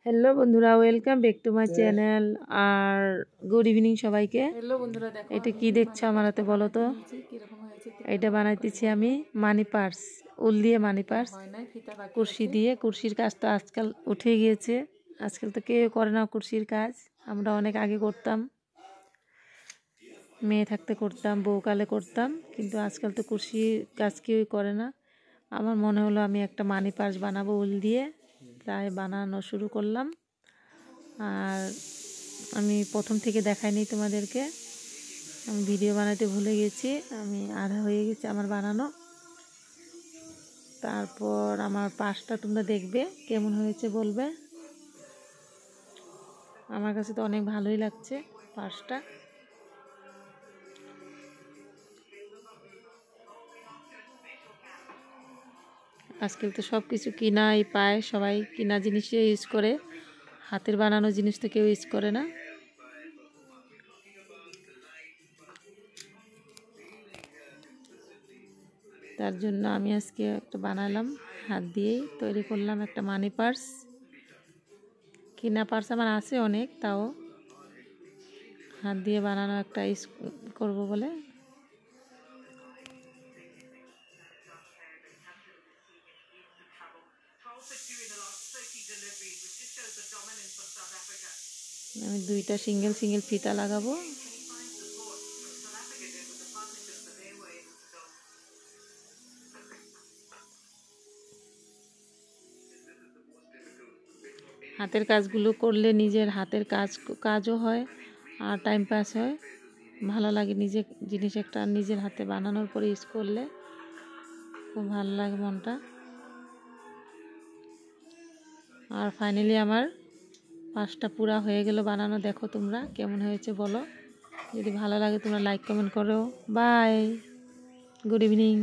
Hello বন্ধুরা, welcome back to my channel. আর good evening সবাইকে। হ্যালো বন্ধুরা, দেখো এটা কি দেখছো আমার হাতে বলো তো? কিরকম হয়েছে। এটা বানাইতেছি আমি মানি পার্স, উল দিয়ে মানি পার্স, হয় নাই, ফিতা বাকি কুরশি আছে। দিয়ে। কুরশির কাজ তো আজকাল উঠে গিয়েছে, আজকাল তো কেউ করে না কুরশির কাজ। আমরা অনেক আগে করতাম, মেয়ে থাকতে করতাম, বউকালে করতাম, কিন্তু আজকাল তো কুরশির কাজ কেউই করে না। আমার মনে হলো আমি একটা মানি পার্স বানাবো উল দিয়ে, তাই বানানো শুরু করলাম। আর আমি প্রথম থেকে দেখাইনি তোমাদেরকে, আমি ভিডিও বানাতে ভুলে গেছি, আমি আধা হয়ে গেছে আমার বানানো। তারপর আমার পাশটা তোমরা দেখবে কেমন হয়েছে বলবে। আমার কাছে তো অনেক ভালোই লাগছে পাশটা। আজকাল তো সব কিছু কিনাই পায়, সবাই কিনা জিনিসই ইউজ করে, হাতের বানানো জিনিস তো কেউ ইউজ করে না। তার জন্য আমি আজকে একটা বানালাম, হাত দিয়েই তৈরি করলাম একটা মানি পার্স। কিনা পার্স আমার আছে অনেক, তাও হাত দিয়ে বানানো একটা ইউজ করব বলে। আমি দুইটা সিঙ্গেল সিঙ্গেল ফিতা লাগাবো। হাতের কাজগুলো করলে নিজের হাতের কাজও হয় আর টাইম পাস হয়, ভালো লাগে। নিজে জিনিস একটা নিজের হাতে বানানোর পরে ইউজ করলে খুব ভালো লাগে মনটা। আর ফাইনালি আমার পাঁচটা পুরা হয়ে গেল বানানো। দেখো তোমরা কেমন হয়েছে বলো। যদি ভালো লাগে তোমরা লাইক কমেন্ট করো। Bye, good evening.